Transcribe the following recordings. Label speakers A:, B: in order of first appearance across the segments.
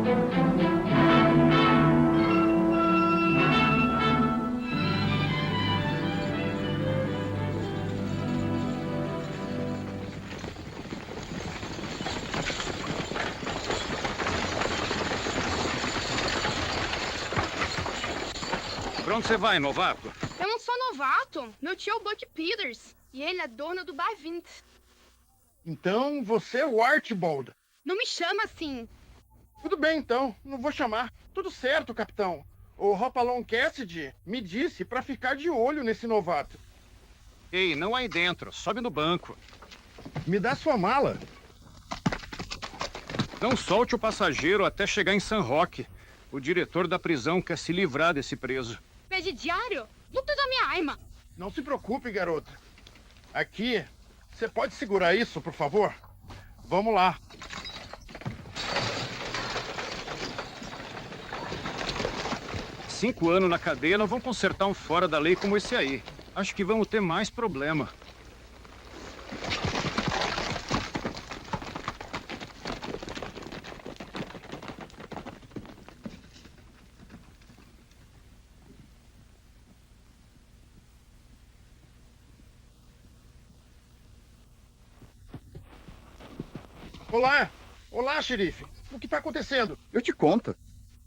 A: Pra onde você vai, novato?
B: Eu não sou novato. Meu tio é o Buck Peters. E ele é dono do Bar 20.
C: Então você é o Archibald.
B: Não me chama assim.
C: Tudo bem, então. Não vou chamar. Tudo certo, capitão. O Hopalong Cassidy me disse pra ficar de olho nesse novato.
A: Ei, não aí dentro. Sobe no banco.
C: Me dá sua mala.
A: Não solte o passageiro até chegar em San Roque. O diretor da prisão quer se livrar desse preso.
B: Presidiário? Não te dá minha arma.
C: Não se preocupe, garota. Aqui, você pode segurar isso, por favor? Vamos lá.
A: Cinco anos na cadeia não vão consertar um fora da lei como esse aí. Acho que vamos ter mais problema.
C: Olá! Olá, xerife. O que está acontecendo?
D: Eu te conto.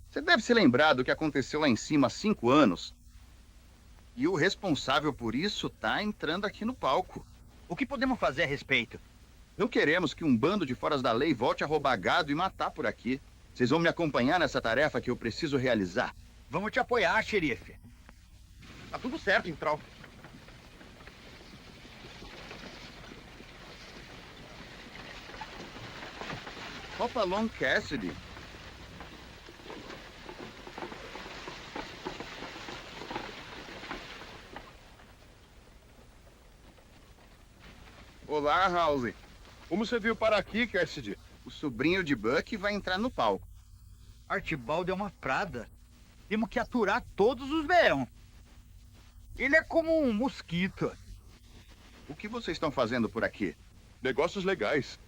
D: Você deve se lembrar do que aconteceu lá em cima há 5 anos. E o responsável por isso tá entrando aqui no palco.
E: O que podemos fazer a respeito?
D: Não queremos que um bando de foras da lei volte a roubar gado e matar por aqui. Vocês vão me acompanhar nessa tarefa que eu preciso realizar?
E: Vamos te apoiar, xerife.
C: Tá tudo certo, então.
D: Hopalong Cassidy. Olá, House.
F: Como você veio para aqui, Cassidy?
D: O sobrinho de Buck vai entrar no palco.
E: Archibald é uma prada. Temos que aturar todos os verão. Ele é como um mosquito.
D: O que vocês estão fazendo por aqui?
F: Negócios legais.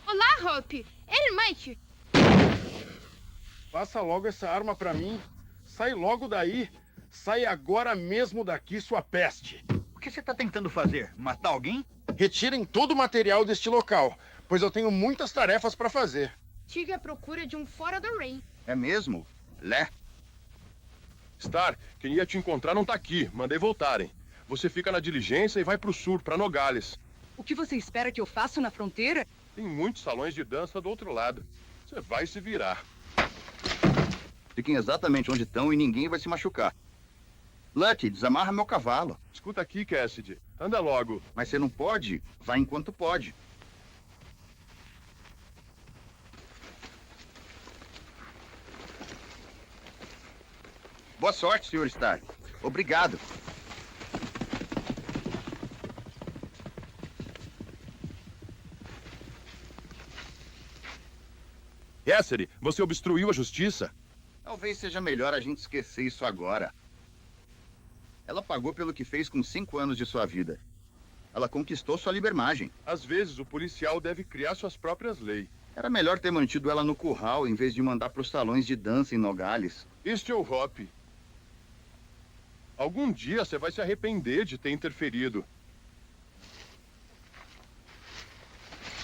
B: Olá, Hope. Ele, Mike.
C: Passa logo essa arma pra mim. Sai logo daí. Sai agora mesmo daqui, sua peste.
E: O que você está tentando fazer? Matar alguém?
C: Retirem todo o material deste local, pois eu tenho muitas tarefas para fazer.
B: Tive à procura de um fora da lei.
D: É mesmo? Lé?
F: Star, quem ia te encontrar não tá aqui. Mandei voltarem. Você fica na diligência e vai pro sul, pra Nogales.
G: O que você espera que eu faça na fronteira?
F: Tem muitos salões de dança do outro lado. Você vai se virar.
D: Fiquem exatamente onde estão e ninguém vai se machucar. Lucky, desamarra meu cavalo.
F: Escuta aqui, Cassidy. Anda logo.
D: Mas você não pode? Vai enquanto pode. Boa sorte, Sr. Stark. Obrigado.
F: Cassidy, você obstruiu a justiça?
D: Talvez seja melhor a gente esquecer isso agora. Ela pagou pelo que fez com 5 anos de sua vida. Ela conquistou sua libermagem.
F: Às vezes, o policial deve criar suas próprias leis.
D: Era melhor ter mantido ela no curral em vez de mandar para os salões de dança em Nogales.
F: Este é o Hop. Algum dia você vai se arrepender de ter interferido.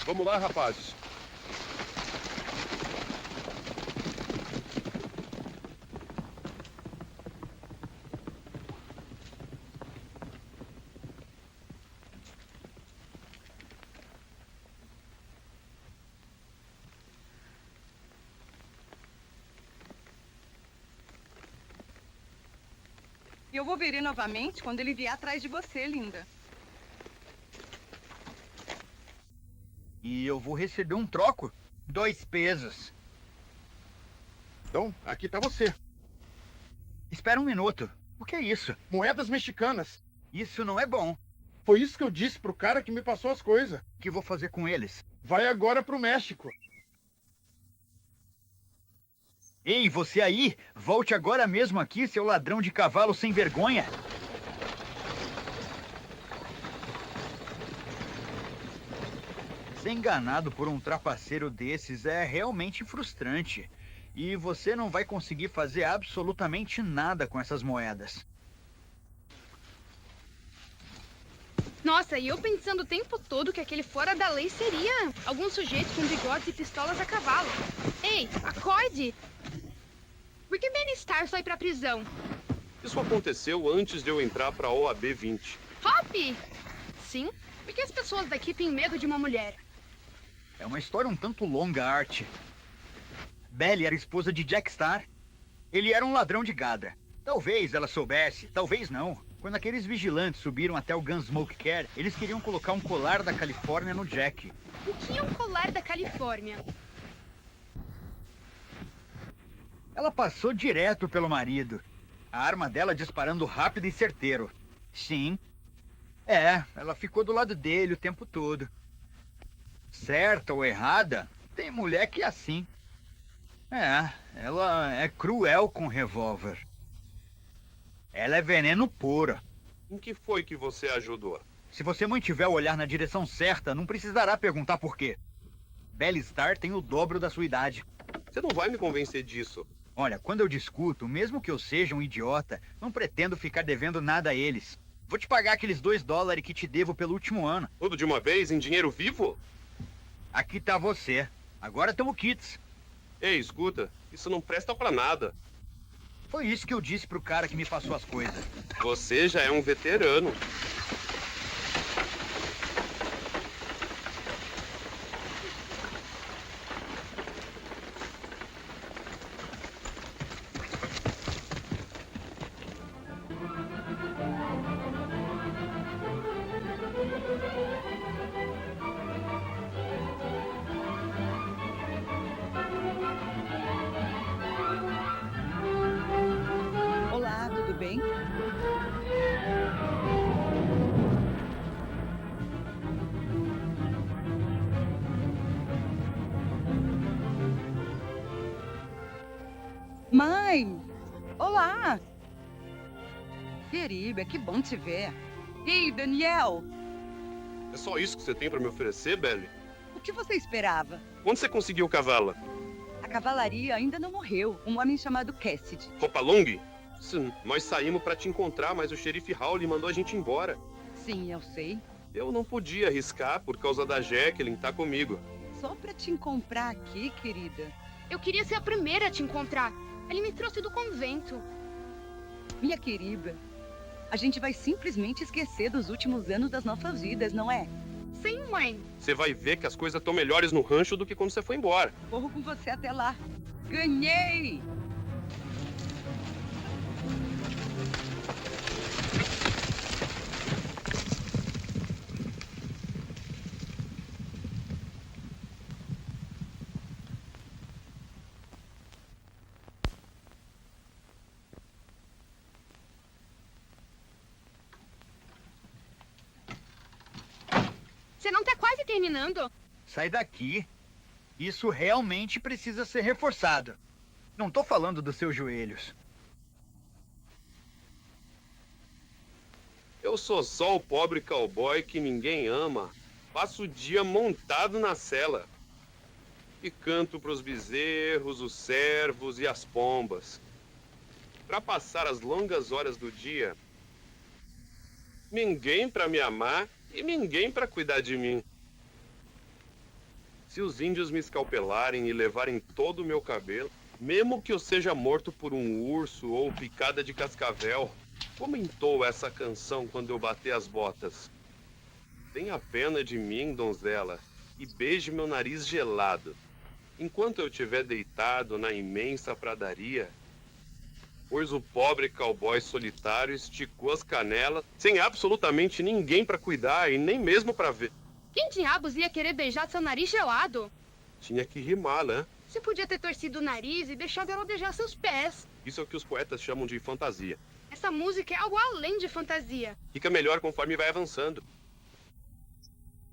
F: Vamos lá, rapazes.
G: E eu vou ver ele novamente quando ele vier atrás de você, linda.
E: E eu vou receber um troco. 2 pesos.
C: Então, aqui tá você.
E: Espera um minuto. O que é isso?
C: Moedas mexicanas.
E: Isso não é bom.
C: Foi isso que eu disse pro cara que me passou as coisas.
E: O que vou fazer com eles?
C: Vai agora pro México.
E: Ei, você aí! Volte agora mesmo aqui, seu ladrão de cavalo sem vergonha! Ser enganado por um trapaceiro desses é realmente frustrante. E você não vai conseguir fazer absolutamente nada com essas moedas.
B: Nossa, e eu pensando o tempo todo que aquele fora da lei seria algum sujeito com bigodes e pistolas a cavalo. Ei, acorde! Por que Ben Starr foi pra prisão?
F: Isso aconteceu antes de eu entrar pra OAB 20.
B: Hop! Sim, porque as pessoas daqui têm medo de uma mulher.
E: É uma história um tanto longa, Art. Belly era esposa de Jack Starr. Ele era um ladrão de gada. Talvez ela soubesse, talvez não. Quando aqueles vigilantes subiram até o Gunsmoke Care, eles queriam colocar um colar da Califórnia no Jack.
B: O que é um colar da Califórnia?
E: Ela passou direto pelo marido. A arma dela disparando rápido e certeiro. Sim. Ela ficou do lado dele o tempo todo. Certa ou errada, tem mulher que é assim. Ela é cruel com revólver. Ela é veneno puro.
F: Em que foi que você ajudou?
E: Se você mantiver o olhar na direção certa, não precisará perguntar por quê. Belly Starr tem o dobro da sua idade.
F: Você não vai me convencer disso.
E: Olha, quando eu discuto, mesmo que eu seja um idiota, não pretendo ficar devendo nada a eles. Vou te pagar aqueles $2 que te devo pelo último ano.
F: Tudo de uma vez, em dinheiro vivo?
E: Aqui tá você. Agora tamo kits.
F: Ei, escuta, isso não presta pra nada.
E: Foi isso que eu disse pro cara que me passou as coisas.
F: Você já é um veterano.
G: Olá, tudo bem? Mãe! Olá! Querida, que bom te ver. Ei, Daniel!
F: É só isso que você tem pra me oferecer, Belly?
G: O que você esperava?
F: Onde você conseguiu o cavalo?
G: A cavalaria ainda não morreu. Um homem chamado Cassidy.
F: Roupa Long? Sim, nós saímos pra te encontrar, mas o xerife Howley mandou a gente embora.
G: Sim, eu sei.
F: Eu não podia arriscar por causa da Jacqueline tá comigo.
G: Só pra te encontrar aqui, querida.
B: Eu queria ser a primeira a te encontrar. Ele me trouxe do convento.
G: Minha querida, a gente vai simplesmente esquecer dos últimos anos das nossas vidas, não é?
B: Sim, mãe.
F: Você vai ver que as coisas estão melhores no rancho do que quando você foi embora.
G: Corro com você até lá. Ganhei!
B: Você não tá quase terminando?
E: Sai daqui. Isso realmente precisa ser reforçado. Não tô falando dos seus joelhos.
F: Eu sou só o pobre cowboy que ninguém ama. Passo o dia montado na cela. E canto pros bezerros, os cervos e as pombas. Pra passar as longas horas do dia, ninguém pra me amar e ninguém pra cuidar de mim. Se os índios me escalpelarem e levarem todo o meu cabelo, mesmo que eu seja morto por um urso ou picada de cascavel, como entoa essa canção quando eu bater as botas? Tenha pena de mim, donzela, e beije meu nariz gelado, enquanto eu estiver deitado na imensa pradaria, pois o pobre cowboy solitário esticou as canelas, sem absolutamente ninguém para cuidar e nem mesmo para ver.
B: Quem diabos ia querer beijar seu nariz gelado?
F: Tinha que rimar, né?
B: Você podia ter torcido o nariz e deixado ela beijar seus pés.
F: Isso é o que os poetas chamam de fantasia.
B: Essa música é algo além de fantasia.
F: Fica melhor conforme vai avançando.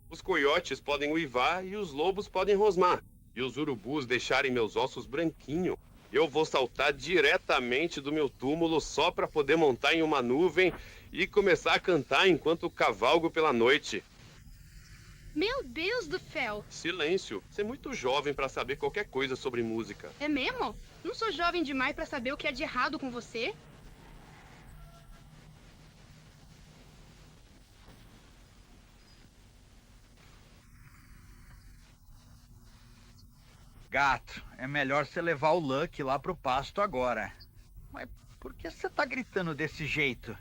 F: Os coiotes podem uivar e os lobos podem rosnar. E os urubus deixarem meus ossos branquinhos. Eu vou saltar diretamente do meu túmulo só para poder montar em uma nuvem e começar a cantar enquanto cavalgo pela noite.
B: Meu Deus do céu!
F: Silêncio. Você é muito jovem para saber qualquer coisa sobre música.
B: É mesmo? Não sou jovem demais pra saber o que é de errado com você?
E: Gato, é melhor você levar o Luck lá pro pasto agora. Mas por que você tá gritando desse jeito?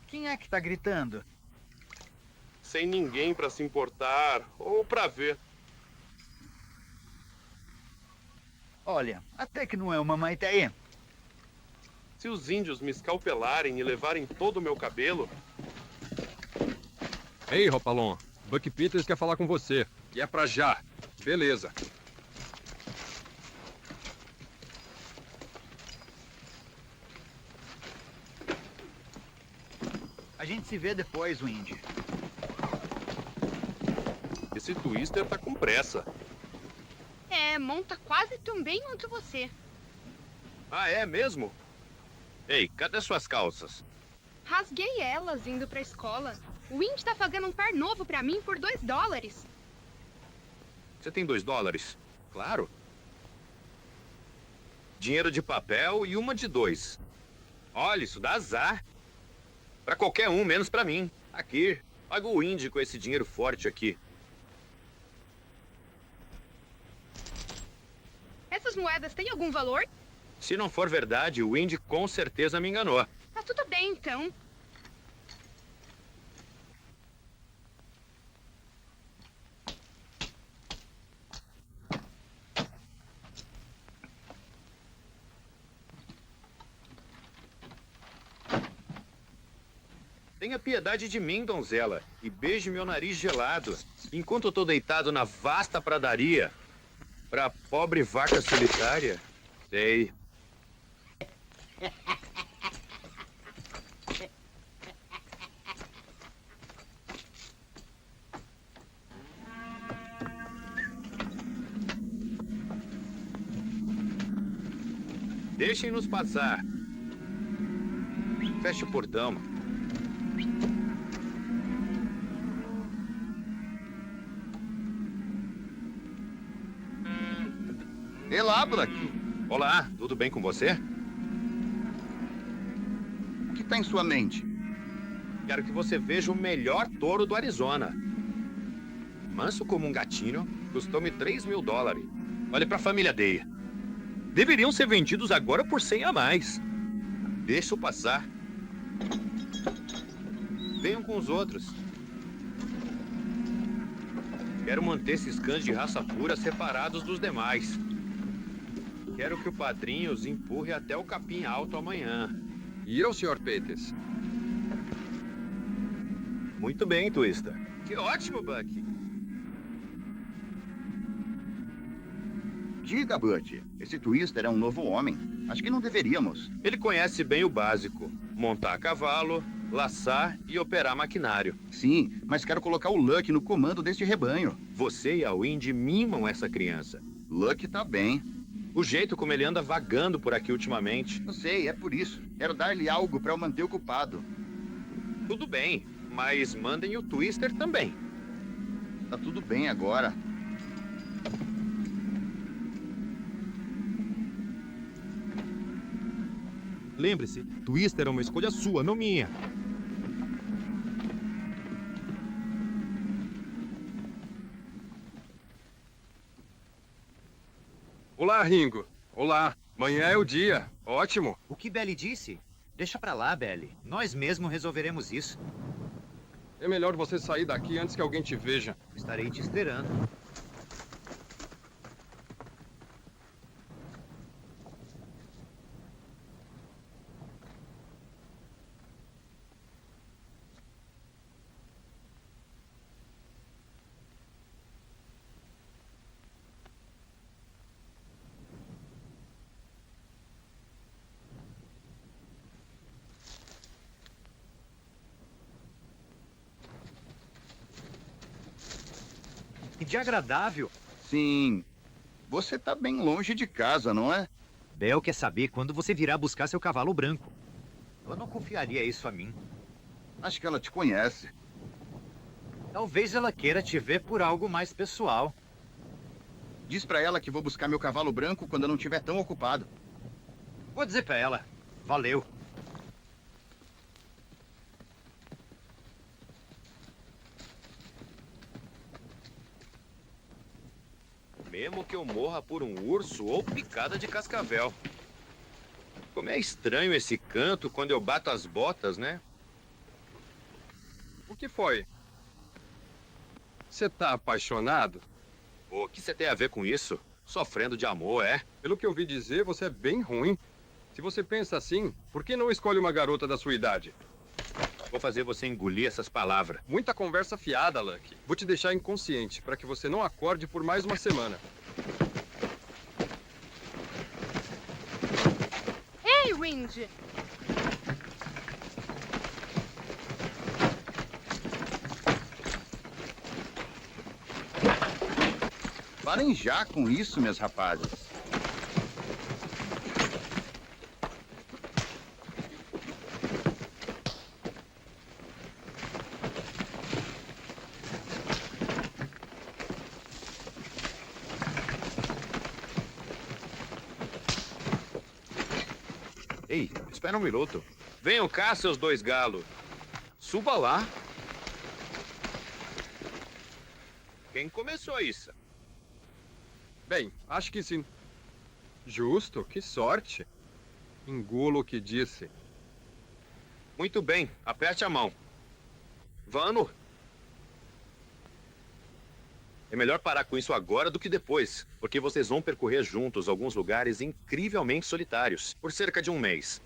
E: Quem é que tá gritando?
F: Sem ninguém para se importar ou para ver.
E: Olha, até que não é uma má ideia.
F: Se os índios me escalpelarem e levarem todo o meu cabelo,
H: Ei, Hopalong. Buck Peters quer falar com você. E é pra já. Beleza.
E: A gente se vê depois, Windy.
F: esse Twister tá com pressa.
B: É, monta quase tão bem quanto você.
A: Ah, é mesmo? Ei, cadê suas calças?
B: Rasguei elas indo pra escola. O Indy tá pagando um par novo pra mim por $2.
A: Você tem $2? Claro. Dinheiro de papel e uma de 2. Olha, isso dá azar. Pra qualquer um, menos pra mim. Aqui, paga o Indy com esse dinheiro forte aqui.
B: Essas moedas têm algum valor?
A: Se não for verdade, o Indy com certeza me enganou.
B: Tá tudo bem, então.
A: Tenha piedade de mim, donzela, e beije meu nariz gelado, enquanto eu tô deitado na vasta pradaria. Pra pobre vaca solitária, sei. Deixem-nos passar. Feche o portão.
D: Olá, Black.
A: Olá, tudo bem com você?
D: O que tá em sua mente?
A: Quero que você veja o melhor touro do Arizona. Manso como um gatinho, custou-me $3.000. Olhe pra família dele. Deveriam ser vendidos agora por 100 a mais. Deixa eu passar. Venham com os outros. Quero manter esses cães de raça pura separados dos demais. Quero que o padrinho os empurre até o capim alto amanhã.
H: Ir ao Sr. Peters.
A: Muito bem, Twister. Que ótimo, Buck.
D: Diga, Butch, esse Twister é um novo homem. Acho que não deveríamos.
A: Ele conhece bem o básico: montar a cavalo, laçar e operar maquinário.
D: Sim, mas quero colocar o Luck no comando deste rebanho.
A: Você e a Windy mimam essa criança.
D: Luck tá bem.
A: O jeito como ele anda vagando por aqui ultimamente.
D: Eu sei, é por isso. Quero dar-lhe algo para o manter ocupado.
A: Tudo bem, mas mandem o Twister também.
D: Tá tudo bem agora.
I: Lembre-se, Twister é uma escolha sua, não minha.
H: Olá, Ringo. Olá. Amanhã é o dia. Ótimo.
J: O que Belly disse? Deixa pra lá, Belly. Nós mesmos resolveremos isso.
H: É melhor você sair daqui antes que alguém te veja.
J: Estarei te esperando. Que dia agradável.
D: Sim. Você tá bem longe de casa, não é?
J: Bel quer saber quando você virá buscar seu cavalo branco. Eu não confiaria isso a mim.
D: Acho que ela te conhece.
J: Talvez ela queira te ver por algo mais pessoal.
D: Diz pra ela que vou buscar meu cavalo branco quando eu não estiver tão ocupado.
J: Vou dizer pra ela. Valeu.
A: Mesmo que eu morra por um urso ou picada de cascavel. Como é estranho esse canto quando eu bato as botas, né?
H: O que foi? Você tá apaixonado?
A: O que você tem a ver com isso? Sofrendo de amor, é?
H: Pelo que eu ouvi dizer, você é bem ruim. Se você pensa assim, por que não escolhe uma garota da sua idade?
A: Vou fazer você engolir essas palavras.
H: Muita conversa fiada, Lucky. Vou te deixar inconsciente, para que você não acorde por mais uma semana.
B: Ei, Wind!
D: Parem já com isso, meus rapazes.
A: Ei, espera um minuto. Venham cá, seus dois galos. Suba lá. Quem começou isso?
H: Bem, acho que sim. Justo, que sorte. Engulo o que disse.
A: Muito bem, aperte a mão. Vano. É melhor parar com isso agora do que depois, porque vocês vão percorrer juntos alguns lugares incrivelmente solitários, por cerca de um mês.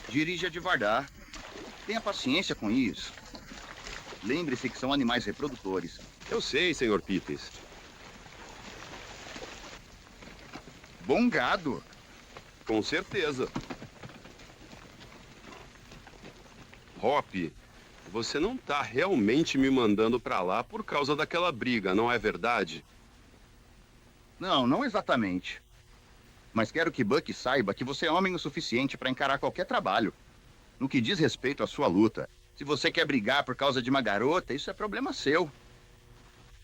D: Dirija devagar. Tenha paciência com isso. Lembre-se que são animais reprodutores.
A: Eu sei, Sr. Peters.
D: Bom gado.
F: Com certeza. Hop, você não tá realmente me mandando pra lá por causa daquela briga, não é verdade?
D: Não, não exatamente. Mas quero que Buck saiba que você é homem o suficiente para encarar qualquer trabalho. No que diz respeito à sua luta, se você quer brigar por causa de uma garota, isso é problema seu.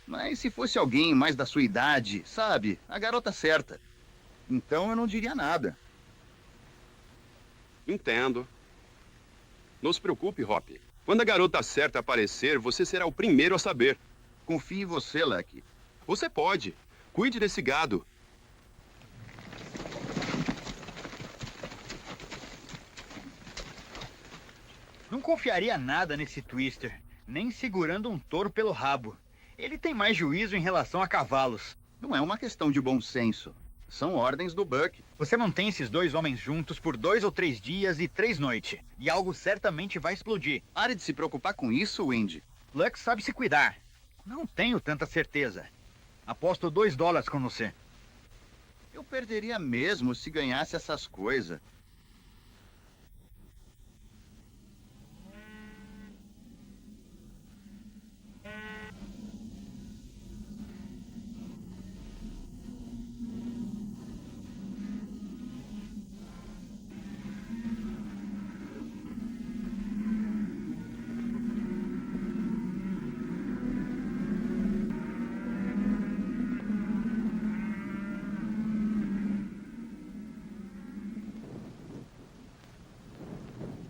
D: Mas se fosse alguém mais da sua idade, sabe, a garota certa, então eu não diria nada.
F: Entendo. Não se preocupe, Hop. Quando a garota certa aparecer, você será o primeiro a saber.
D: Confie em você, Lucky.
F: Você pode. Cuide desse gado.
E: Não confiaria nada nesse Twister, nem segurando um touro pelo rabo. Ele tem mais juízo em relação a cavalos.
D: Não é uma questão de bom senso. São ordens do Buck.
E: Você mantém esses dois homens juntos por 2 ou 3 dias e 3 noites. E algo certamente vai explodir.
D: Pare de se preocupar com isso, Wendy.
E: Lux sabe se cuidar. Não tenho tanta certeza. Aposto $2 com você.
D: Eu perderia mesmo se ganhasse essas coisas.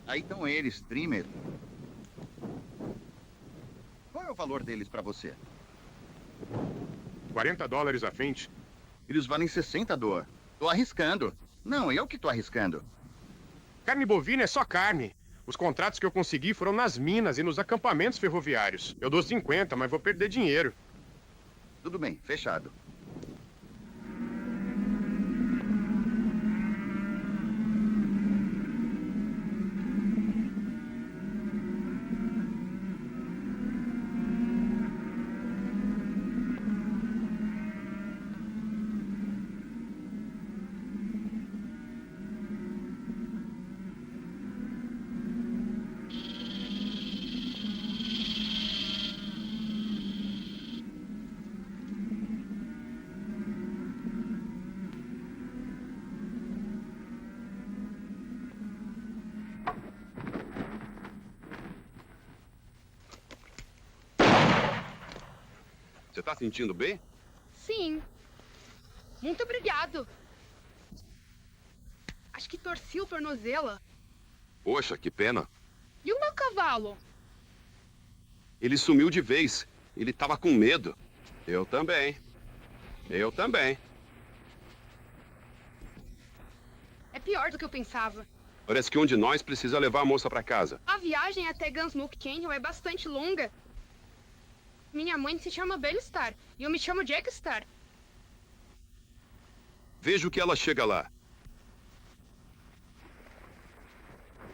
D: Aí estão eles, Trimmer. Qual é o valor deles pra você?
K: $40 a frente.
D: Eles valem 60, Dor. Tô arriscando. Não, eu que tô arriscando.
K: Carne bovina é só carne. Os contratos que eu consegui foram nas minas e nos acampamentos ferroviários. Eu dou 50, mas vou perder dinheiro.
D: Tudo bem, fechado.
F: está sentindo bem?
B: Sim. Muito obrigado. Acho que torci o tornozelo.
F: Poxa, que pena.
B: E o meu cavalo?
F: Ele sumiu de vez. Ele estava com medo. Eu também. Eu também.
B: É pior do que eu pensava.
F: Parece que um de nós precisa levar a moça para casa.
B: A viagem até Gunsmoke Canyon é bastante longa. Minha mãe se chama Belle Star e eu me chamo Jack Star.
F: Veja o que ela chega lá.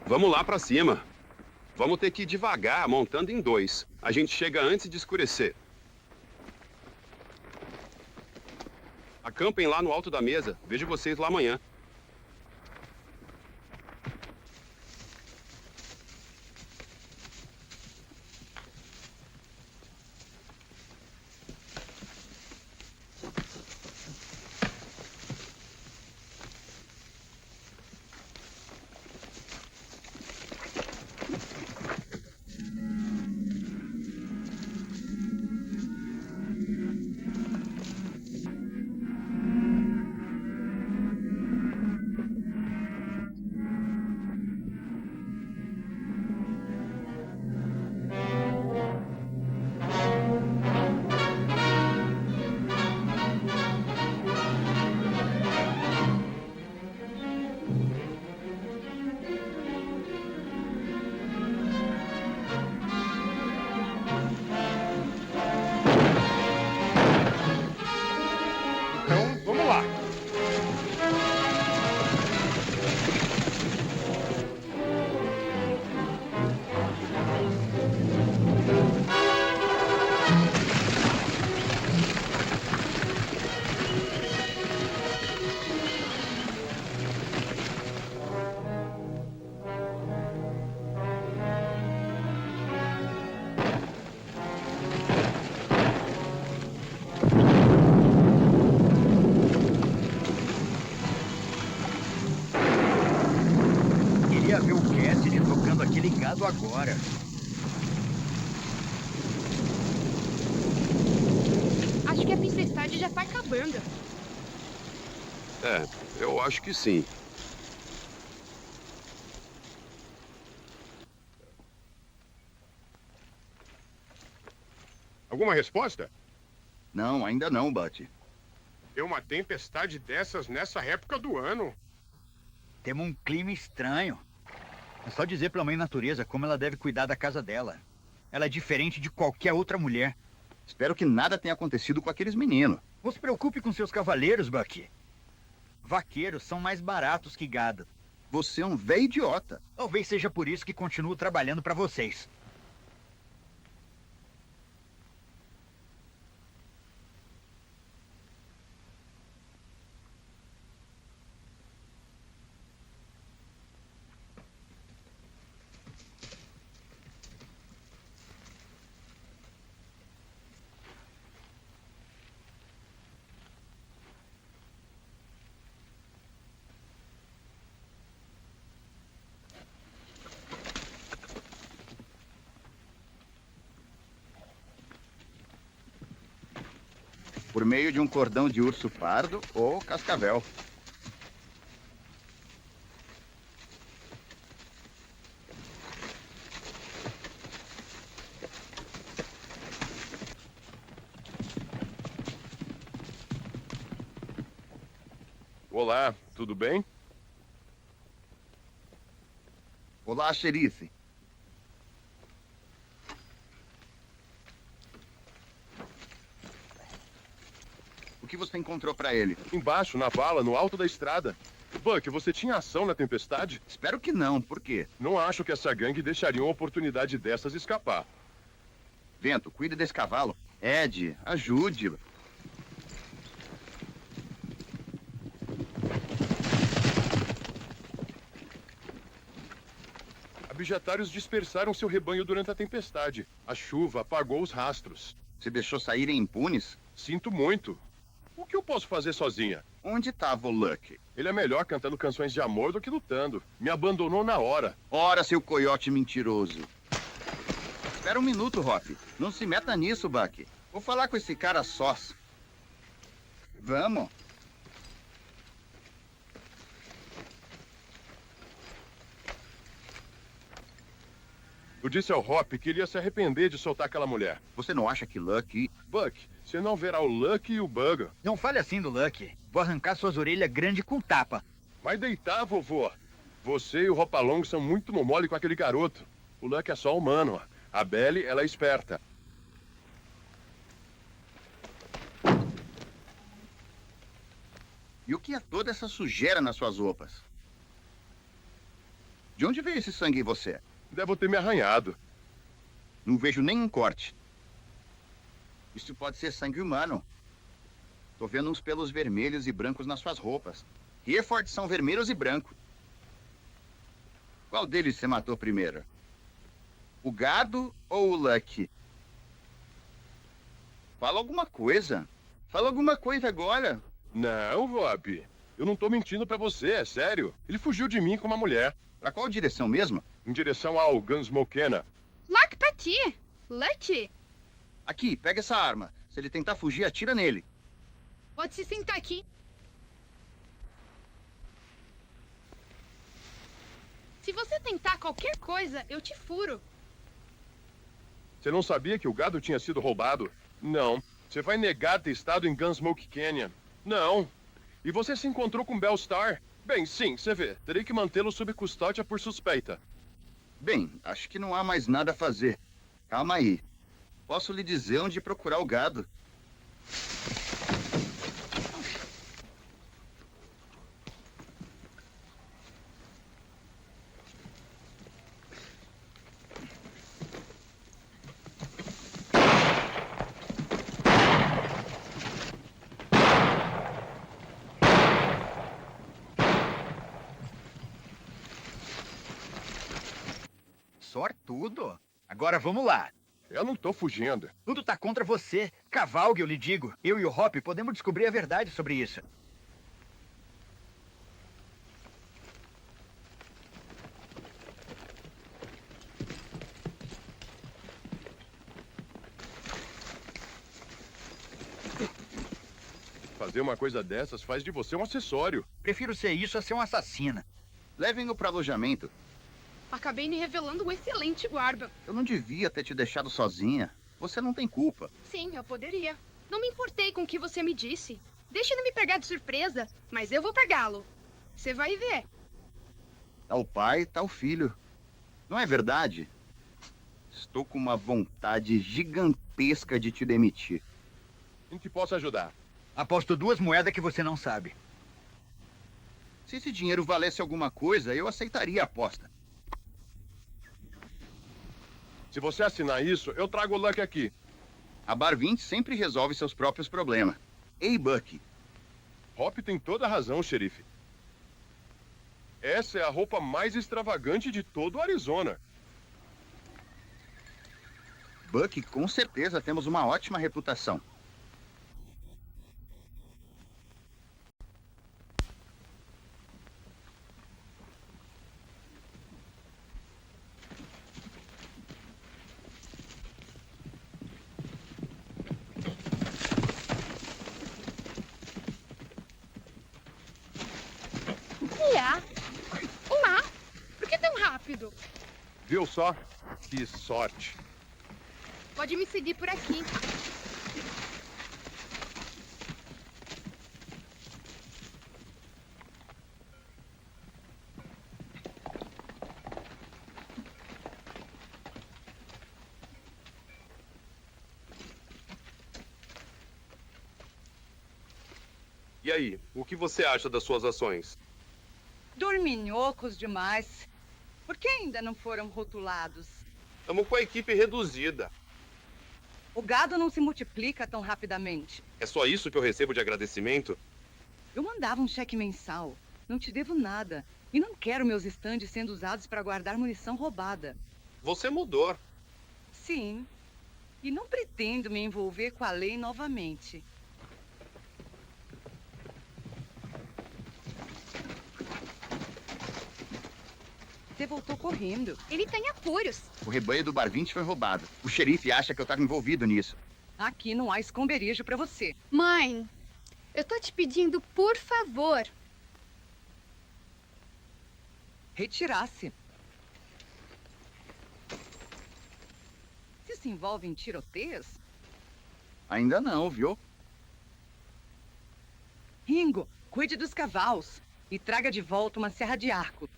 F: Vamos lá para cima. Vamos ter que ir devagar, montando em 2. A gente chega antes de escurecer. Acampem lá no alto da mesa. Vejo vocês lá amanhã.
C: Então, vamos lá.
E: Queria ver o Cassidy tocando aquele gado agora.
B: Acho que a tempestade já tá acabando.
F: É, eu acho que sim.
K: Alguma resposta?
D: Não, ainda não, Buck.
K: Ter uma tempestade dessas nessa época do ano.
E: Temos um clima estranho. É só dizer pra mãe natureza como ela deve cuidar da casa dela. Ela é diferente de qualquer outra mulher.
D: Espero que nada tenha acontecido com aqueles meninos.
E: Não se preocupe com seus cavaleiros, Bucky. Vaqueiros são mais baratos que gado.
D: Você é um velho idiota.
E: Talvez seja por isso que continuo trabalhando pra vocês.
D: Por meio de um cordão de urso pardo ou cascavel.
K: Olá, tudo bem?
D: Olá, xerife. O que você encontrou pra ele?
K: Embaixo, na vala, no alto da estrada. Buck, você tinha ação na tempestade?
D: Espero que não, por quê?
K: Não acho que essa gangue deixaria uma oportunidade dessas escapar.
D: Vento, cuide desse cavalo. Ed, ajude-o.
K: Abjetários dispersaram seu rebanho durante a tempestade. A chuva apagou os rastros.
D: Você deixou saírem impunes?
K: Sinto muito. O que eu posso fazer sozinha?
D: Onde estava o Lucky?
K: Ele é melhor cantando canções de amor do que lutando. Me abandonou na hora.
D: Ora, seu coiote mentiroso. Espera um minuto, Hop. Não se meta nisso, Buck. Vou falar com esse cara sós. Vamos.
K: Eu disse ao Hop que ele ia se arrepender de soltar aquela mulher.
D: Você não acha que Lucky...
K: Buck, você não verá o Lucky e o Bugger.
E: Não fale assim do Lucky. Vou arrancar suas orelhas grandes com tapa.
K: Vai deitar, vovô. Você e o Hopalong são muito mole com aquele garoto. O Lucky é só humano. A Belly, ela é esperta.
D: E o que é toda essa sujeira nas suas roupas? De onde veio esse sangue em você?
K: Devo ter me arranhado.
D: Não vejo nenhum corte. Isso pode ser sangue humano. Tô vendo uns pelos vermelhos e brancos nas suas roupas. Hereford são vermelhos e brancos. Qual deles você matou primeiro? O gado ou o Lucky? Fala alguma coisa. Fala alguma coisa agora.
K: Não, Hop. Eu não tô mentindo pra você, é sério. Ele fugiu de mim com uma mulher.
D: Pra qual direção mesmo?
K: Em direção ao Gunsmokena.
B: Lock pra ti! Lucky!
D: Aqui, pega essa arma. Se ele tentar fugir, atira nele.
B: Pode se sentar aqui. Se você tentar qualquer coisa, eu te furo.
K: Você não sabia que o gado tinha sido roubado? Não. Você vai negar ter estado em Gunsmoke Canyon? Não. E você se encontrou com Bellstar? Bem, sim, você vê. Terei que mantê-lo sob custódia por suspeita.
D: Bem, acho que não há mais nada a fazer. Calma aí. Posso lhe dizer onde procurar o gado.
E: Sortudo. Agora vamos lá.
K: Eu não tô fugindo.
E: Tudo tá contra você. Cavalgue, eu lhe digo. Eu e o Hop podemos descobrir a verdade sobre isso.
K: Fazer uma coisa dessas faz de você um acessório.
E: Prefiro ser isso a ser um assassina.
D: Levem-o para alojamento.
B: Acabei me revelando um excelente guarda.
D: Eu não devia ter te deixado sozinha. Você não tem culpa.
B: Sim, eu poderia. Não me importei com o que você me disse. Deixa ele me pegar de surpresa, mas eu vou pegá-lo. Você vai ver.
D: Tá o pai, tá o filho. Não é verdade? Estou com uma vontade gigantesca de te demitir.
K: Em que posso ajudar?
E: Aposto 2 moedas que você não sabe.
D: Se esse dinheiro valesse alguma coisa, eu aceitaria a aposta.
K: Se você assinar isso, eu trago o Lucky aqui.
D: A Bar 20 sempre resolve seus próprios problemas. Ei, Buck.
K: Hop tem toda a razão, xerife. Essa é a roupa mais extravagante de todo o Arizona.
D: Buck, com certeza temos uma ótima reputação.
B: Olá! Por que tão rápido?
K: Viu só? Que sorte.
B: Pode me seguir por aqui.
F: E aí, o que você acha das suas ações?
G: Dorminhocos demais. Por que ainda não foram rotulados?
F: Estamos com a equipe reduzida.
G: O gado não se multiplica tão rapidamente.
F: É só isso que eu recebo de agradecimento?
G: Eu mandava um cheque mensal. Não te devo nada. E não quero meus estandes sendo usados para guardar munição roubada.
F: Você mudou.
G: Sim. E não pretendo me envolver com a lei novamente. Você voltou correndo.
B: Ele tá em apuros.
D: O rebanho do Bar 20 foi roubado. O xerife acha que eu estava envolvido nisso.
G: Aqui não há esconderijo pra você.
B: Mãe, eu tô te pedindo, por favor.
G: Retirasse. Você se envolve em tiroteios?
D: Ainda não, viu?
G: Ringo, cuide dos cavalos e traga de volta uma serra de arco.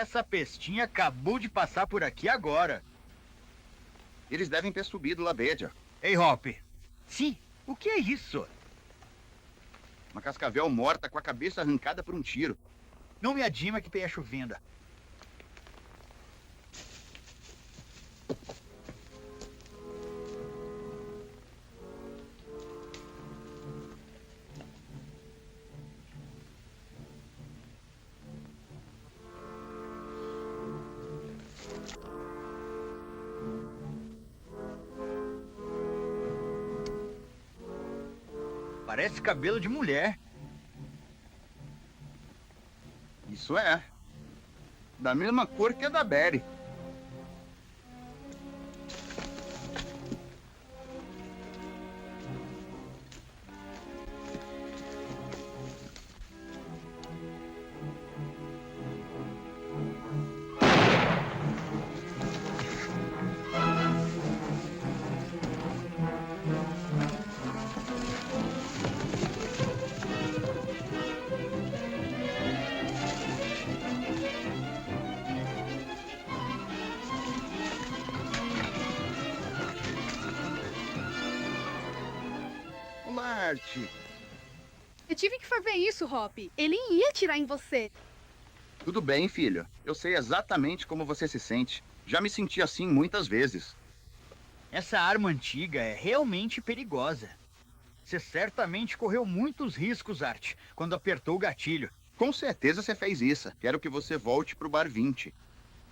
E: Essa pestinha acabou de passar por aqui agora.
D: Eles devem ter subido Labedia.
E: Ei, Hop. Sim, o que é isso?
D: Uma cascavel morta com a cabeça arrancada por um tiro.
E: Não me adima que tenha chovendo. Parece cabelo de mulher.
D: Isso é. Da mesma cor que a da Berry. Arte.
B: Eu tive que fazer isso, Hop. Ele ia atirar em você.
D: Tudo bem, filho. Eu sei exatamente como você se sente. Já me senti assim muitas vezes.
E: Essa arma antiga é realmente perigosa. Você certamente correu muitos riscos, Art, quando apertou o gatilho.
D: Com certeza você fez isso. Quero que você volte pro Bar 20.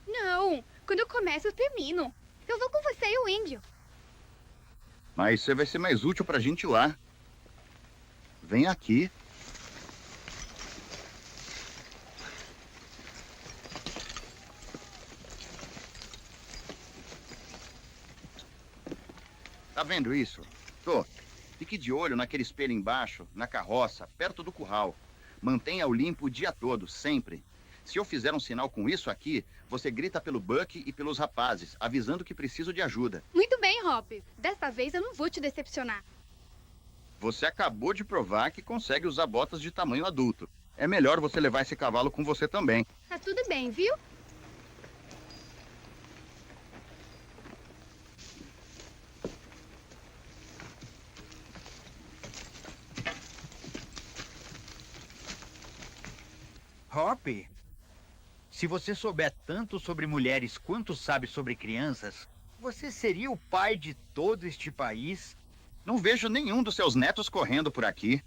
B: Não, quando eu começo, eu termino. Eu vou com você e o índio.
D: Mas você vai ser mais útil pra gente lá. Vem aqui. Tá vendo isso? Tô. Fique de olho naquele espelho embaixo, na carroça, perto do curral. Mantenha-o limpo o dia todo, sempre. Se eu fizer um sinal com isso aqui, você grita pelo Buck e pelos rapazes, avisando que preciso de ajuda.
B: Muito bem, Hop. Desta vez eu não vou te decepcionar.
D: Você acabou de provar que consegue usar botas de tamanho adulto. É melhor você levar esse cavalo com você também.
B: Tá tudo bem, viu?
E: Hop, se você souber tanto sobre mulheres quanto sabe sobre crianças, você seria o pai de todo este país?
D: Não vejo nenhum dos seus netos correndo por aqui.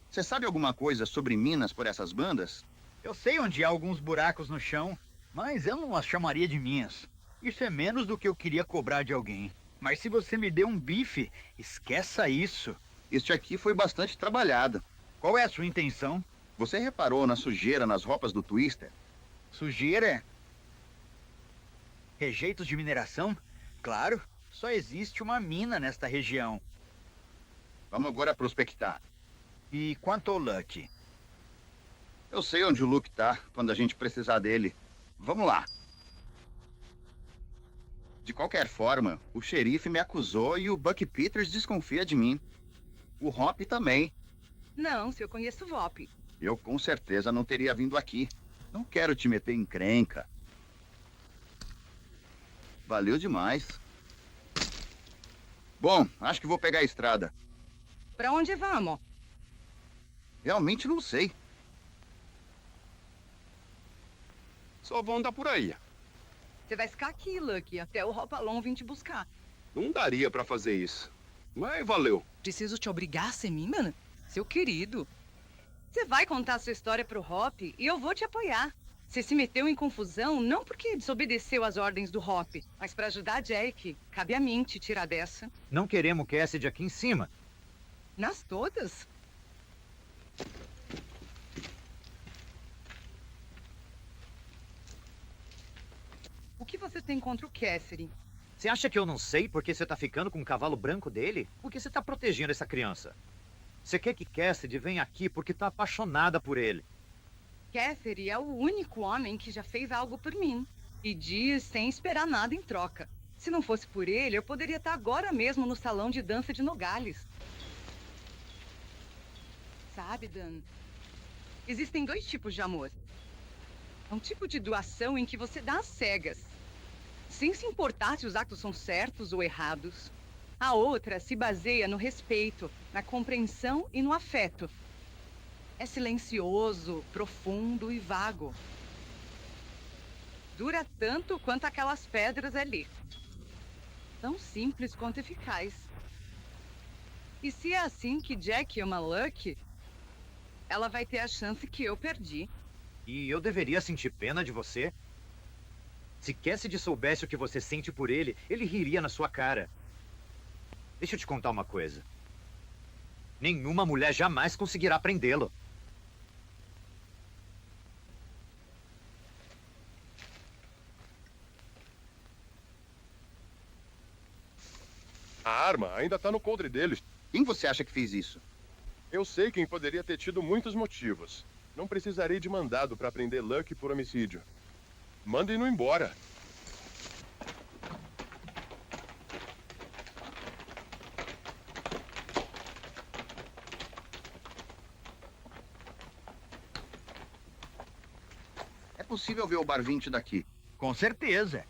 D: Você sabe alguma coisa sobre minas por essas bandas?
E: Eu sei onde há alguns buracos no chão, mas eu não as chamaria de minhas. Isso é menos do que eu queria cobrar de alguém. Mas se você me deu um bife, esqueça isso.
D: Este aqui foi bastante trabalhado.
E: Qual é a sua intenção?
D: Você reparou na sujeira nas roupas do Twister?
E: Sujeira? Rejeitos de mineração? Claro. Só existe uma mina nesta região.
D: Vamos agora prospectar.
E: E quanto ao Luck?
D: Eu sei onde o Luke tá, quando a gente precisar dele. Vamos lá. De qualquer forma, o xerife me acusou e o Buck Peters desconfia de mim. O Hop também.
G: Não, se eu conheço o Vop.
D: Eu com certeza não teria vindo aqui. Não quero te meter em encrenca. Valeu demais. Bom, acho que vou pegar a estrada.
G: Pra onde vamos?
D: Realmente não sei.
F: Só vão andar por aí.
G: Você vai ficar aqui, Lucky, até o Hopalong vir te buscar.
F: Não daria pra fazer isso. Mas valeu.
G: Preciso te obrigar a ser mimana? Seu querido. Você vai contar sua história pro Hop e eu vou te apoiar. Você se meteu em confusão não porque desobedeceu às ordens do Hop, mas pra ajudar a Jack. Cabe a mim te tirar dessa.
J: Não queremos Cassidy aqui em cima.
G: Nas todas? O que você tem contra o Cassidy?
J: Você acha que eu não sei porque você tá ficando com o cavalo branco dele? Porque você tá protegendo essa criança. Você quer que Cassidy venha aqui porque tá apaixonada por ele.
G: Cassidy é o único homem que já fez algo por mim. E diz sem esperar nada em troca. Se não fosse por ele, eu poderia estar agora mesmo no salão de dança de Nogales. Sabe, Dan? Existem 2 tipos de amor. É um tipo de doação em que você dá às cegas, sem se importar se os atos são certos ou errados. A outra se baseia no respeito, na compreensão e no afeto. É silencioso, profundo e vago. Dura tanto quanto aquelas pedras ali. Tão simples quanto eficaz. E se é assim que Jack ama Lucky, ela vai ter a chance que eu perdi.
J: E eu deveria sentir pena de você? Se Cassidy soubesse o que você sente por ele, ele riria na sua cara. Deixa eu te contar uma coisa. Nenhuma mulher jamais conseguirá prendê-lo.
K: A arma ainda tá no coldre deles.
D: Quem você acha que fez isso?
K: Eu sei quem poderia ter tido muitos motivos. Não precisarei de mandado para prender Lucky por homicídio. Mandem-no embora.
D: É possível ver o Bar 20 daqui.
E: Com certeza.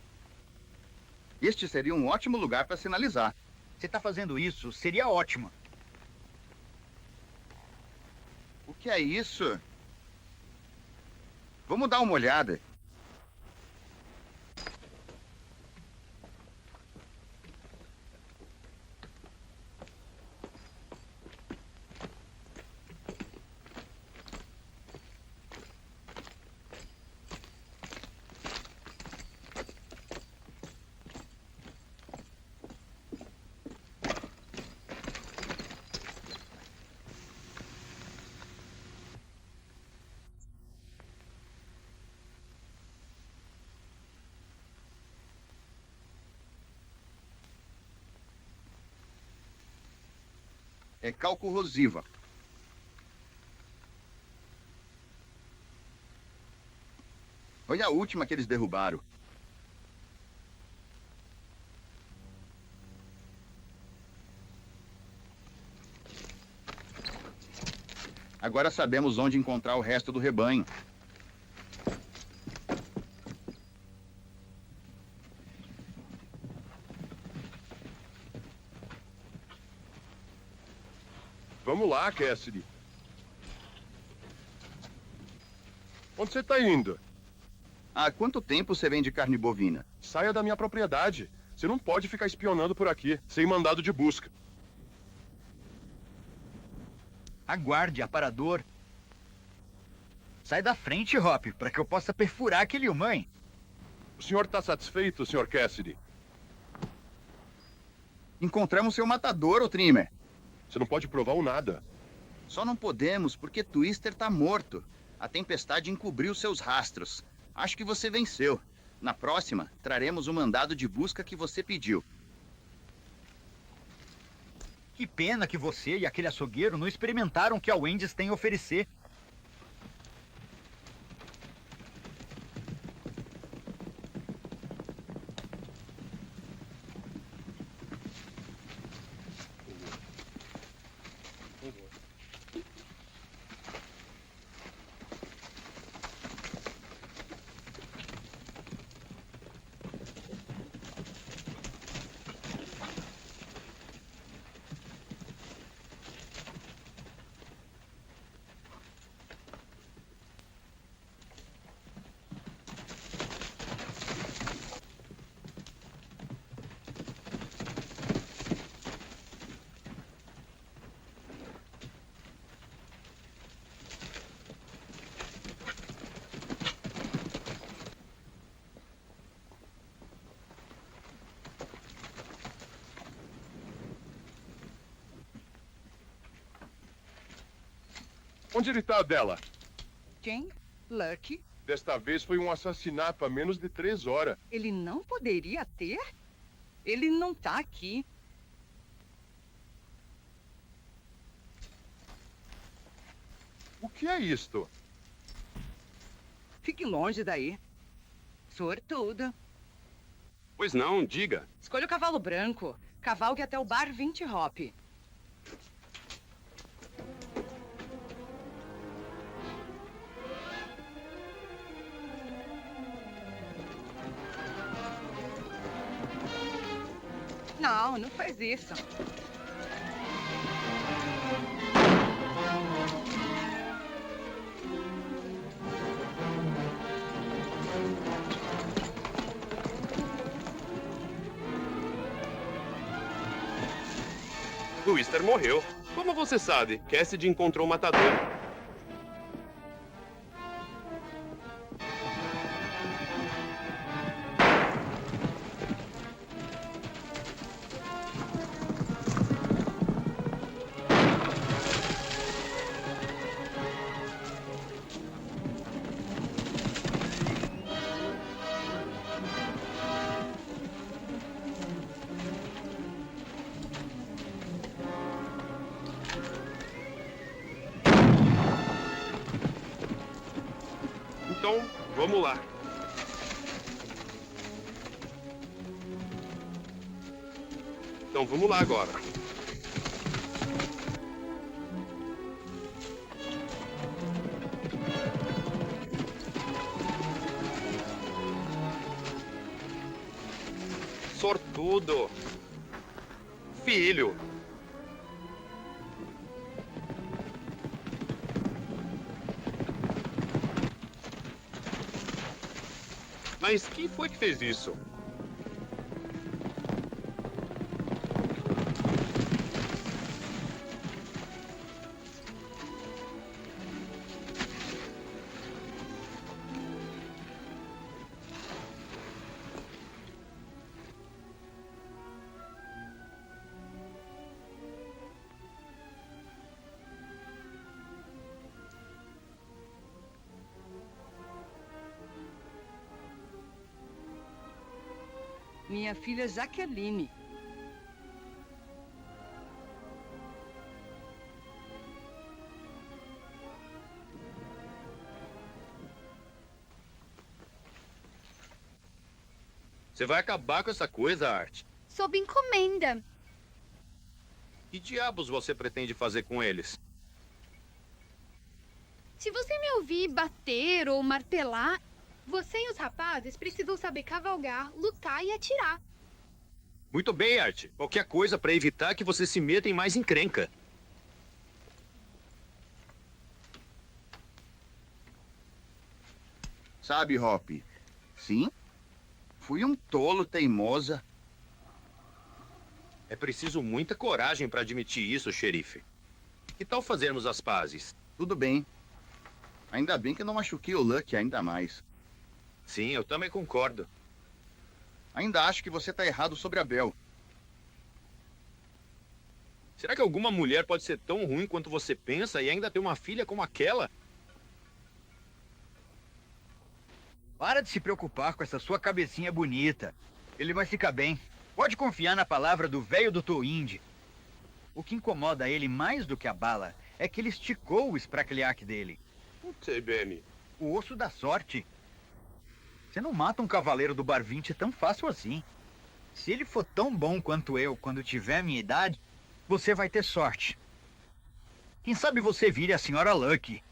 D: Este seria um ótimo lugar para sinalizar.
E: Você tá fazendo isso, seria ótimo.
D: O que é isso? Vamos dar uma olhada. É cal corrosiva. Olha a última que eles derrubaram. Agora sabemos onde encontrar o resto do rebanho.
K: Vamos lá, Cassidy. Onde você tá indo?
D: Há quanto tempo você vende carne bovina?
K: Saia da minha propriedade. Você não pode ficar espionando por aqui, sem mandado de busca.
E: Aguarde, aparador. Sai da frente, Hop, para que eu possa perfurar aquele humãe.
K: O senhor tá satisfeito, Sr. Cassidy?
D: Encontramos seu matador, ô Trimmer.
K: Você não pode provar o nada.
D: Só não podemos porque Twister tá morto. A tempestade encobriu seus rastros. Acho que você venceu. Na próxima, traremos o mandado de busca que você pediu.
E: Que pena que você e aquele açougueiro não experimentaram o que a Wendy's tem a oferecer.
K: Onde ele tá, dela?
G: Quem? Lucky?
K: Desta vez foi um assassinato há menos de 3 horas.
G: Ele não poderia ter? Ele não tá aqui.
K: O que é isto?
G: Fique longe daí. Sortudo.
A: Pois não, diga.
G: Escolha o cavalo branco. Cavalgue até o bar 20 Hop. Não, não faz isso.
F: Twister morreu. Como você sabe? Cassidy encontrou o matador. Então, vamos lá. Então, vamos lá agora. Sortudo. Filho. Mas quem foi que fez isso?
G: Minha filha Jaqueline.
A: Você vai acabar com essa coisa, Art?
B: Sob encomenda.
A: Que diabos você pretende fazer com eles?
B: Se você me ouvir bater ou martelar, você e os rapazes precisam saber cavalgar, lutar e atirar.
A: Muito bem, Art. Qualquer coisa para evitar que você se meta em mais encrenca.
D: Sabe, Hop? Sim, fui um tolo teimosa.
A: É preciso muita coragem para admitir isso, xerife. Que tal fazermos as pazes?
D: Tudo bem. Ainda bem que eu não machuquei o Lucky ainda mais.
A: Sim, eu também concordo.
D: Ainda acho que você está errado sobre a Belle.
A: Será que alguma mulher pode ser tão ruim quanto você pensa e ainda ter uma filha como aquela?
E: Para de se preocupar com essa sua cabecinha bonita. Ele vai ficar bem. Pode confiar na palavra do velho Dr. Indy. O que incomoda ele mais do que a bala é que ele esticou o espracleac dele.
F: Não sei, Benny.
E: O osso da sorte. Você não mata um cavaleiro do Bar 20 tão fácil assim. Se ele for tão bom quanto eu quando tiver a minha idade, você vai ter sorte. Quem sabe você vire a senhora Lucky.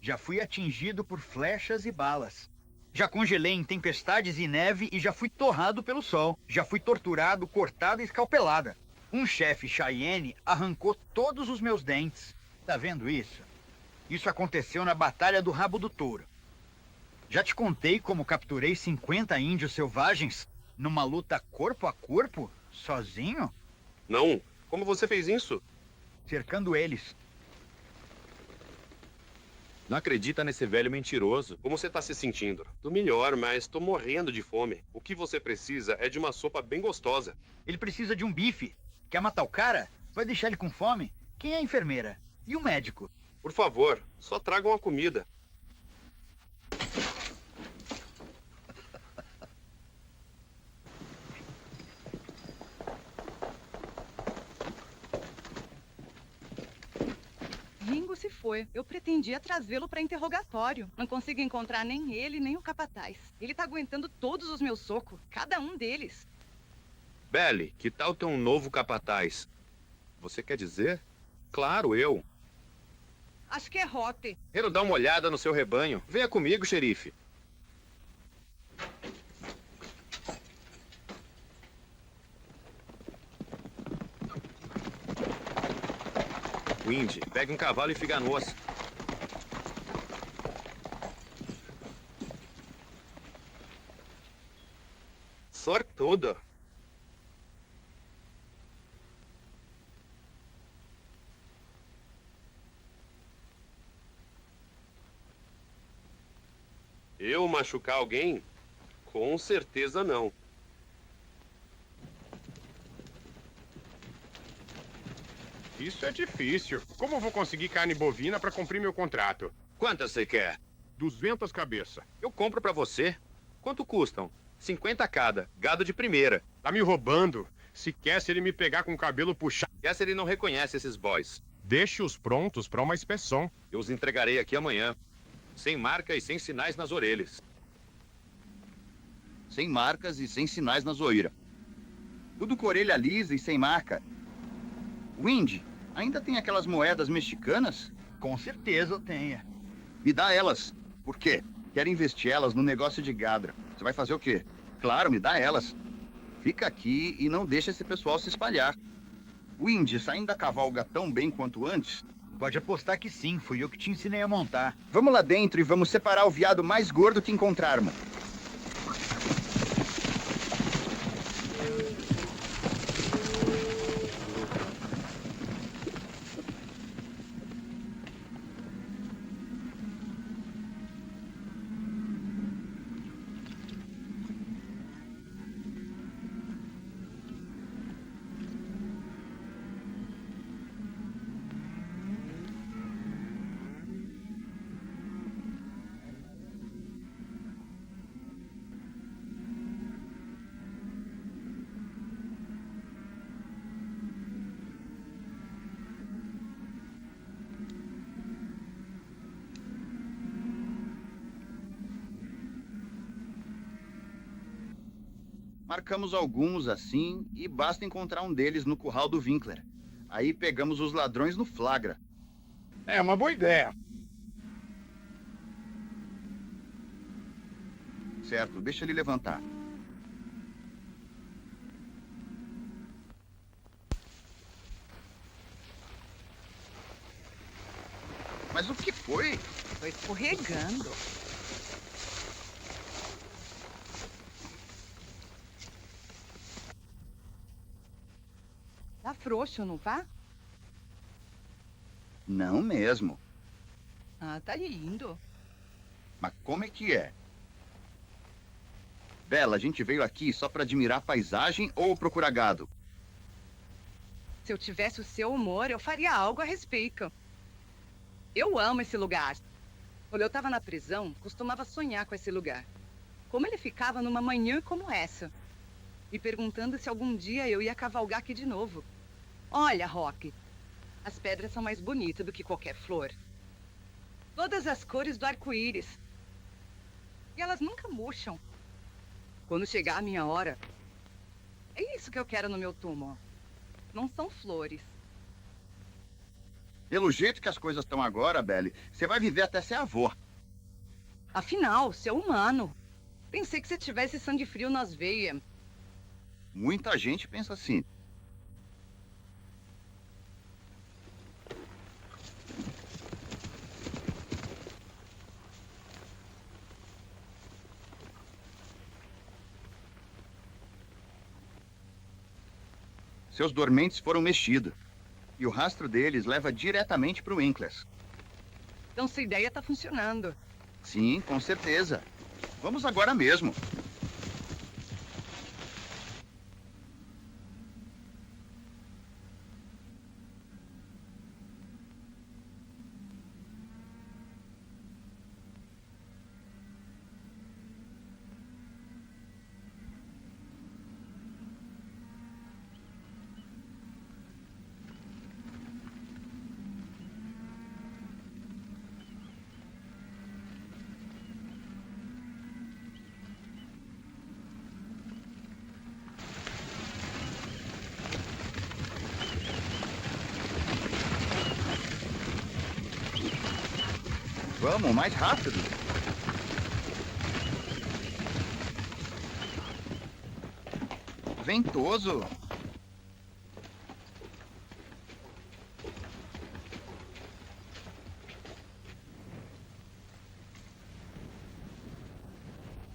E: Já fui atingido por flechas e balas. Já congelei em tempestades e neve e já fui torrado pelo sol. Já fui torturado, cortado e escalpelada. Um chefe Cheyenne arrancou todos os meus dentes. Tá vendo isso? Isso aconteceu na Batalha do Rabo do Touro. Já te contei como capturei 50 índios selvagens numa luta corpo a corpo, sozinho?
F: Não. Como você fez isso?
E: Cercando eles.
A: Não acredita nesse velho mentiroso.
F: Como você tá se sentindo? Tô melhor, mas tô morrendo de fome. O que você precisa é de uma sopa bem gostosa.
E: Ele precisa de um bife. Quer matar o cara? Vai deixar ele com fome? Quem é a enfermeira? E o médico?
F: Por favor, só tragam a comida.
G: Ringo se foi. Eu pretendia trazê-lo para interrogatório. Não consigo encontrar nem ele, nem o capataz. Ele tá aguentando todos os meus socos, cada um deles.
A: Belly, que tal ter um novo capataz? Você quer dizer? Claro, eu.
G: Acho que é Rote.
A: Quero dar uma olhada no seu rebanho. Venha comigo, xerife. Windy, pegue um cavalo e figanoça.
F: Sortudo. Eu machucar alguém? Com certeza não.
L: Isso é difícil. Como eu vou conseguir carne bovina para cumprir meu contrato?
A: Quantas você quer?
L: 200 cabeças.
A: Eu compro pra você. Quanto custam? 50 cada. Gado de primeira.
L: Tá me roubando. Se ele me pegar com o cabelo puxado.
A: Ele não reconhece esses boys.
L: Deixe-os prontos para uma inspeção.
A: Eu os entregarei aqui amanhã. Sem marca e sem sinais nas orelhas.
D: Sem marcas e sem sinais na zoeira. Tudo com orelha lisa e sem marca. Windy, ainda tem aquelas moedas mexicanas?
E: Com certeza eu tenho.
D: Me dá elas. Por quê? Quero investir elas no negócio de Gadra. Você vai fazer o quê? Claro, me dá elas. Fica aqui e não deixa esse pessoal se espalhar. Windy, você ainda cavalga tão bem quanto antes?
E: Pode apostar que sim, fui eu que te ensinei a montar.
D: Vamos lá dentro e vamos separar o veado mais gordo que encontrarmos. Marcamos alguns assim e basta encontrar um deles no curral do Winkler. Aí pegamos os ladrões no flagra.
C: É uma boa ideia.
D: Certo, deixa ele levantar. Mas o que foi?
G: Tô escorregando. Tá frouxo, não tá?
D: Não mesmo.
G: Ah, tá lindo.
D: Mas como é que é? Bela, a gente veio aqui só pra admirar a paisagem ou procurar gado?
G: Se eu tivesse o seu humor, eu faria algo a respeito. Eu amo esse lugar. Quando eu tava na prisão, costumava sonhar com esse lugar. Como ele ficava numa manhã como essa. E perguntando se algum dia eu ia cavalgar aqui de novo. Olha, Rock, as pedras são mais bonitas do que qualquer flor. Todas as cores do arco-íris. E elas nunca murcham. Quando chegar a minha hora, é isso que eu quero no meu túmulo. Não são flores.
D: Pelo jeito que as coisas estão agora, Belly, você vai viver até ser avó.
G: Afinal, você é humano. Pensei que você tivesse sangue frio nas veias.
D: Muita gente pensa assim. Seus dormentes foram mexidos. E o rastro deles leva diretamente para o Winkler.
G: Então sua ideia tá funcionando.
D: Sim, com certeza. Vamos agora mesmo. Vamos, mais rápido. Ventoso.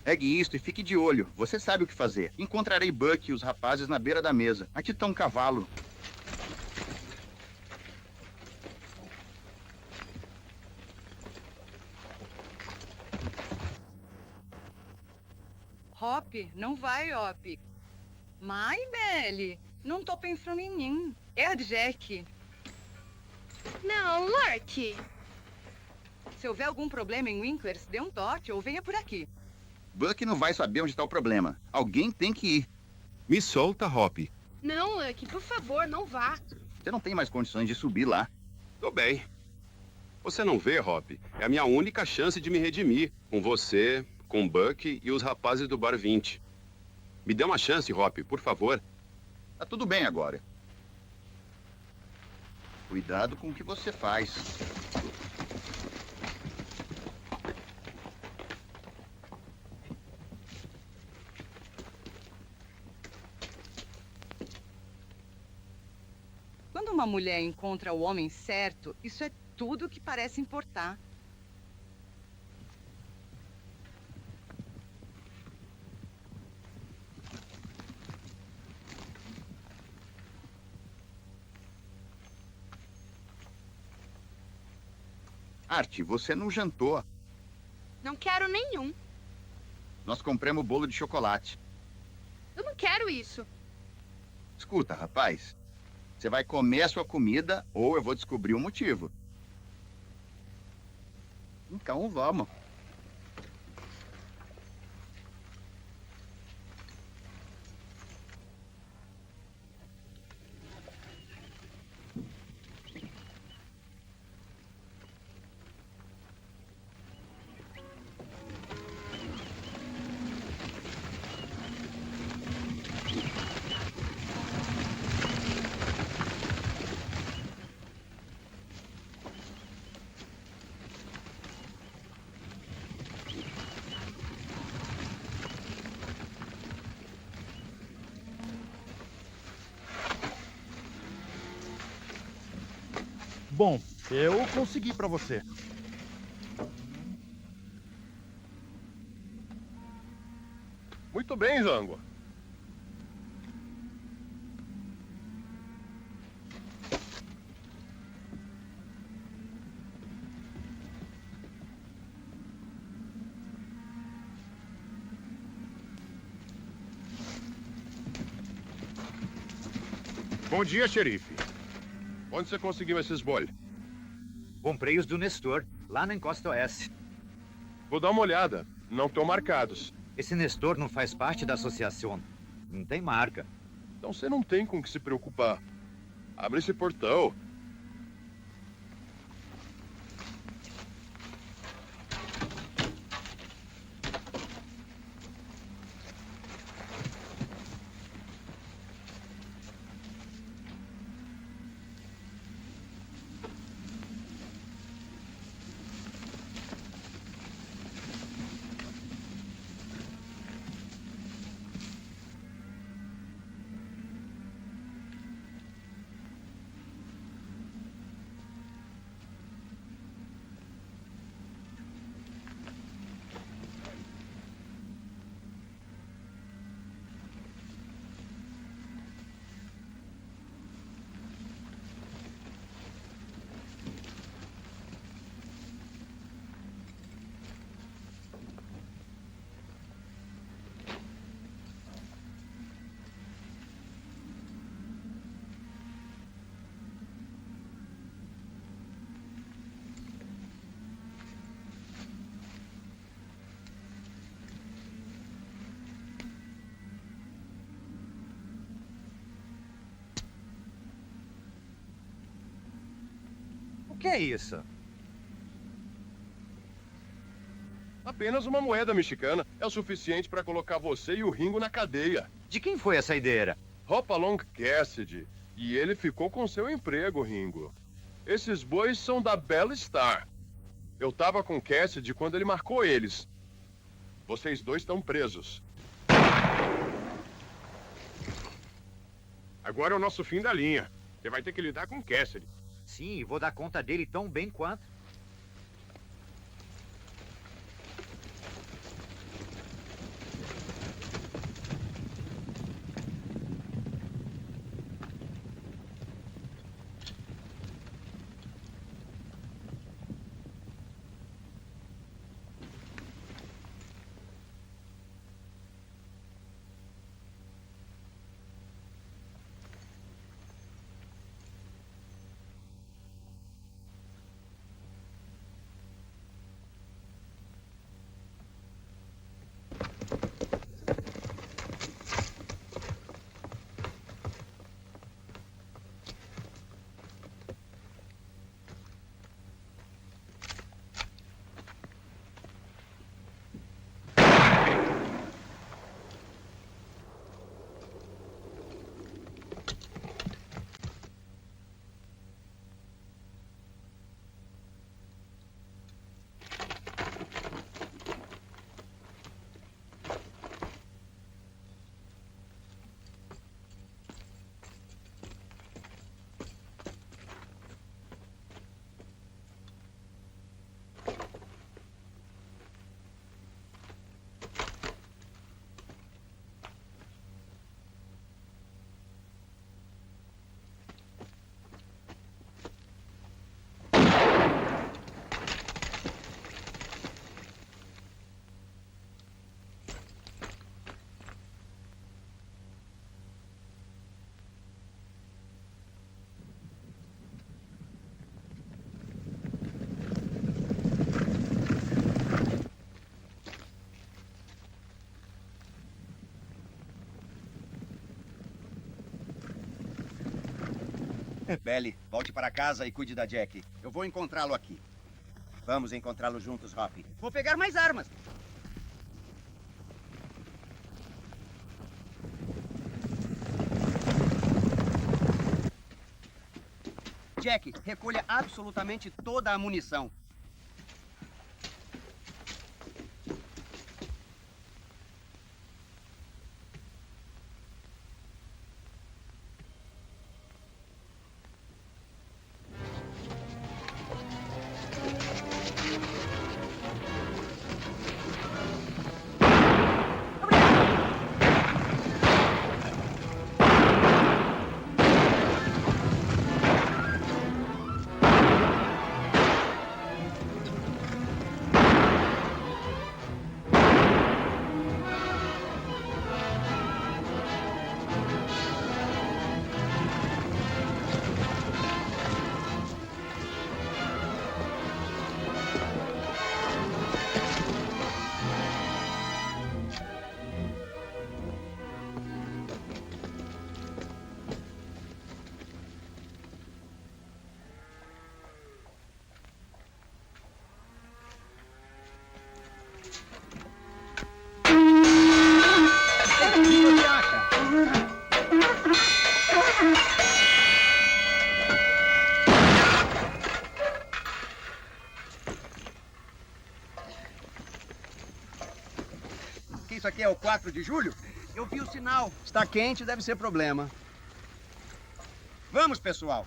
D: Pegue isto e fique de olho. Você sabe o que fazer. Encontrarei Buck e os rapazes na beira da mesa. Aqui está um cavalo.
G: Hop, não vai, Hop. Mai, Belly, não tô pensando em mim. É a Jack.
B: Não, Lurk.
G: Se houver algum problema em Winklers, dê um toque ou venha por aqui.
D: Buck não vai saber onde está o problema. Alguém tem que ir.
I: Me solta, Hop.
B: Não, Lurk, por favor, não vá.
D: Você não tem mais condições de subir lá.
A: Tô bem. Você não vê, Hop? É a minha única chance de me redimir. Com você, com Buck e os rapazes do Bar 20. Me dê uma chance, Hop, por favor.
D: Tá tudo bem agora. Cuidado com o que você faz.
G: Quando uma mulher encontra o homem certo, isso é tudo que parece importar.
D: Art, você não jantou.
B: Não quero nenhum.
D: Nós compramos bolo de chocolate.
B: Eu não quero isso.
D: Escuta, rapaz. Você vai comer a sua comida ou eu vou descobrir o motivo. Então vamos.
C: Bom, eu consegui pra você.
K: Muito bem, Zango.
L: Bom dia, xerife.
K: Onde você conseguiu esses bolhos?
J: Comprei os do Nestor, lá na Encosta Oeste.
K: Vou dar uma olhada. Não estão marcados.
J: Esse Nestor não faz parte da associação. Não tem marca.
K: Então você não tem com o que se preocupar. Abre esse portão.
J: O que é isso?
K: Apenas uma moeda mexicana é o suficiente para colocar você e o Ringo na cadeia.
J: De quem foi essa ideia?
K: Hopalong Cassidy. E ele ficou com seu emprego, Ringo. Esses bois são da Bell Star. Eu tava com Cassidy quando ele marcou eles. Vocês dois estão presos.
L: Agora é o nosso fim da linha. Você vai ter que lidar com Cassidy.
J: Sim, vou dar conta dele tão bem quanto.
M: Belly, volte para casa e cuide da Jack. Eu vou encontrá-lo aqui. Vamos encontrá-lo juntos, Hop.
G: Vou pegar mais armas.
M: Jack, recolha absolutamente toda a munição. Isso aqui é o 4 de julho? Eu vi o sinal. Está quente, deve ser problema. Vamos, pessoal.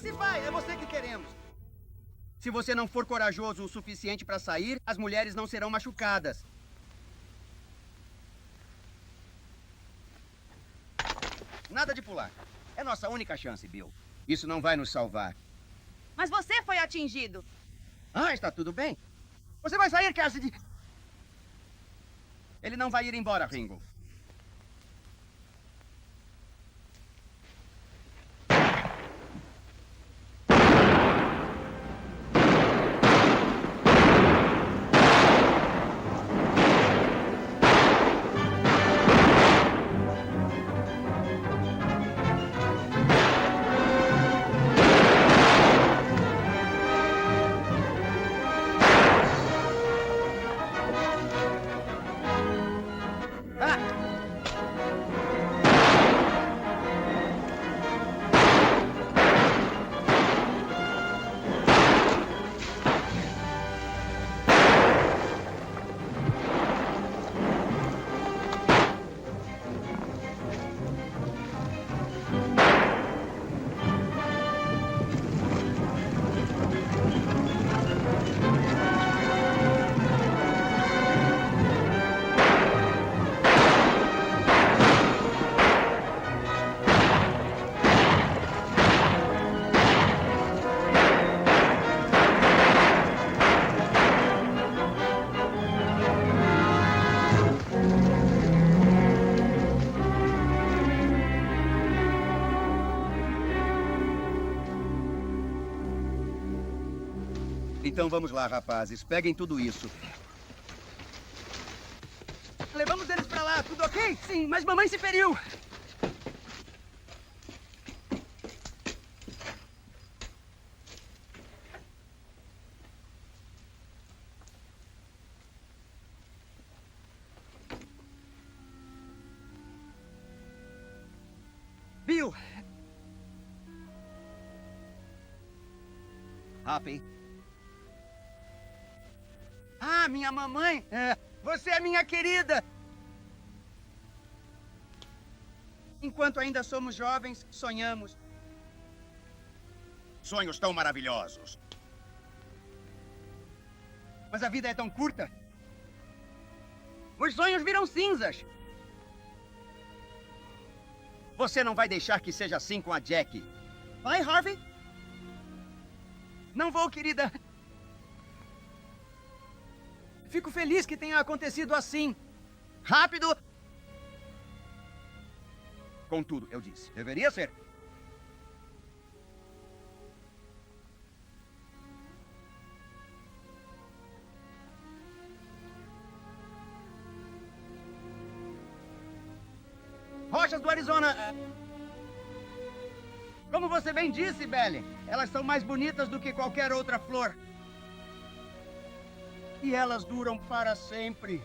M: Se vai, é você que queremos. Se você não for corajoso o suficiente para sair, as mulheres não serão machucadas. Nada de pular. É nossa única chance, Bill. Isso não vai nos salvar.
N: Mas você foi atingido.
M: Ah, está tudo bem. Você vai sair, Cassidy. Ele não vai ir embora, Ringo. Então vamos lá, rapazes. Peguem tudo isso. Levamos eles pra lá, tudo ok? Sim, mas mamãe se feriu. Bill! Happy. Ah, minha mamãe! Você é minha querida! Enquanto ainda somos jovens, sonhamos. Sonhos tão maravilhosos. Mas a vida é tão curta. Os sonhos viram cinzas. Você não vai deixar que seja assim com a Jackie. Vai, Harvey? Não vou, querida. Fico feliz que tenha acontecido assim. Rápido! Contudo, eu disse. Deveria ser. Rochas do Arizona. Como você bem disse, Belly, elas são mais bonitas do que qualquer outra flor. E elas duram para sempre.